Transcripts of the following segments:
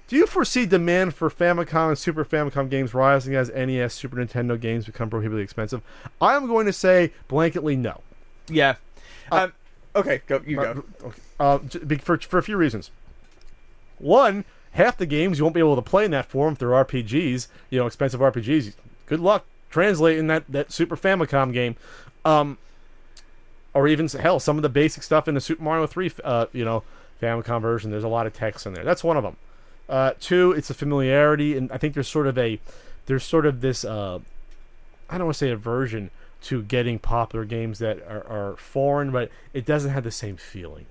Do you foresee demand for Famicom and Super Famicom games rising as NES, Super Nintendo games become prohibitively expensive? I'm going to say blanketly no. Yeah. Okay, go. You go. For a few reasons. One, half the games you won't be able to play in that form if they're RPGs, expensive RPGs. Good luck translating that Super Famicom game. Or even, hell, some of the basic stuff in the Super Mario 3, Famicom version. There's a lot of text in there. That's one of them. Two, it's a familiarity, and I think there's sort of this, I don't want to say aversion to getting popular games that are foreign, but it doesn't have the same feeling.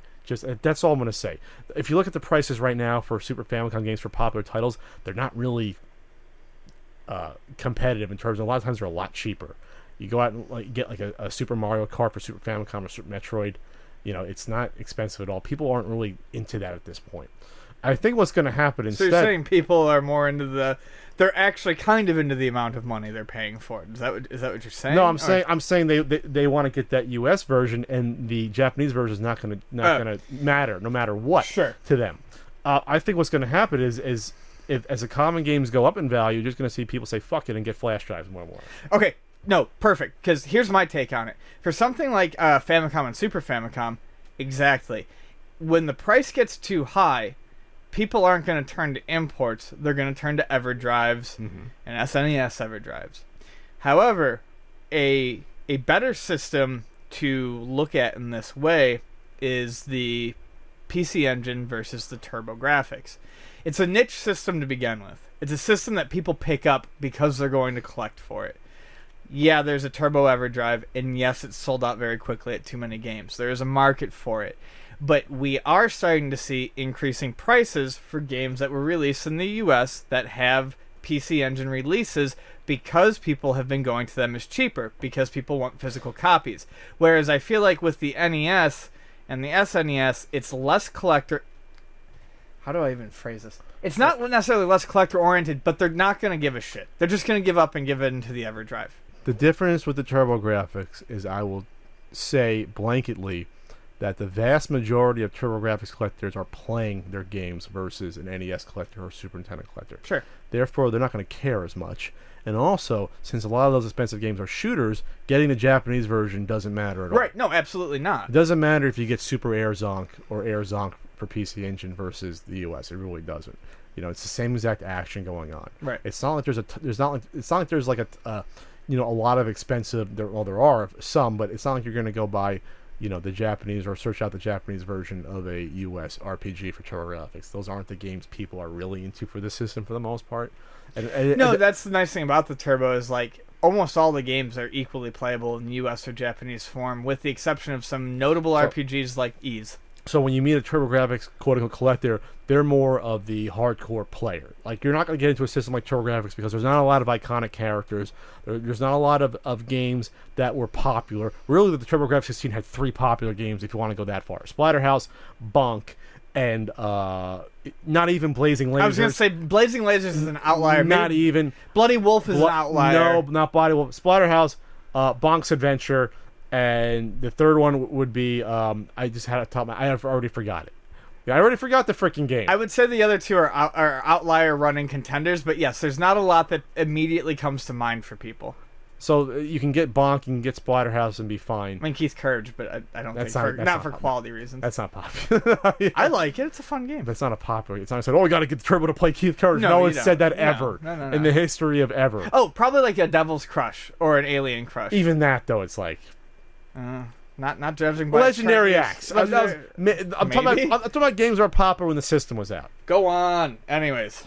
That's all I'm going to say. If you look at the prices right now for Super Famicom games for popular titles, they're not really competitive in terms of, a lot of times they're a lot cheaper. You go out and get a Super Mario Kart for Super Famicom or Super Metroid, it's not expensive at all. People aren't really into that at this point. I think what's going to happen instead... So you're saying people are more into they're actually kind of into the amount of money they're paying for it. Is that what you're saying? No, I'm saying they want to get that US version, and the Japanese version is not going to matter no matter what to them. I think what's going to happen is if as the common games go up in value, you're just going to see people say fuck it and get flash drives more and more. Okay, no, perfect. Because here's my take on it. For something like Famicom and Super Famicom, exactly. When the price gets too high, people aren't going to turn to imports. They're going to turn to EverDrives and SNES EverDrives. However, a better system to look at in this way is the PC Engine versus the TurboGrafx. It's a niche system to begin with. It's a system that people pick up because they're going to collect for it. Yeah, there's a Turbo EverDrive, and yes, it's sold out very quickly at too many games. There is a market for it. But we are starting to see increasing prices for games that were released in the US that have PC Engine releases because people have been going to them as cheaper, because people want physical copies. Whereas I feel like with the NES and the SNES, it's less collector... How do I even phrase this? It's not necessarily less collector-oriented, but they're not going to give a shit. They're just going to give up and give it into the EverDrive. The difference with the TurboGrafx is, I will say blanketly, that the vast majority of TurboGrafx collectors are playing their games versus an NES collector or Super Nintendo collector. Sure. Therefore, they're not going to care as much. And also, since a lot of those expensive games are shooters, getting the Japanese version doesn't matter at all. Right. No, absolutely not. It doesn't matter if you get Super Air Zonk or Air Zonk for PC Engine versus the US. It really doesn't. It's the same exact action going on. Right. It's not like it's not like there's like a lot of expensive. There are some, but it's not like you're going to go buy the Japanese or search out the Japanese version of a US RPG for TurboGrafx. Those aren't the games people are really into for this system for the most part. That's the nice thing about the Turbo is almost all the games are equally playable in US or Japanese form, with the exception of some notable RPGs like Ys. So when you meet a TurboGrafx quote-unquote collector, they're more of the hardcore player. You're not going to get into a system like TurboGrafx because there's not a lot of iconic characters. There's not a lot of games that were popular. Really, the TurboGrafx 16 had 3 popular games if you want to go that far. Splatterhouse, Bonk, and not even Blazing Lasers. I was going to say Blazing Lasers is an outlier. Not even. Bloody Wolf is an outlier. No, not Bloody Wolf. Splatterhouse, Bonk's Adventure, and the third one would be, I just had it top. I already forgot it. Yeah, I already forgot the freaking game. I would say the other two are outlier running contenders, but yes, there's not a lot that immediately comes to mind for people. So you can get Bonk, you can get Splatterhouse and be fine. I mean, Keith Courage, but I don't think not for quality reasons. That's not popular. Yeah. I like it. It's a fun game. That's not a popular. It's not said, we got to get the Turbo to play Keith Courage. No one said that ever in the history of ever. Oh, probably like a Devil's Crush or an Alien Crush. Even that, though, it's like... Not judging by Legendary Acts. I'm talking about games that were popular when the system was out. Go on. Anyways.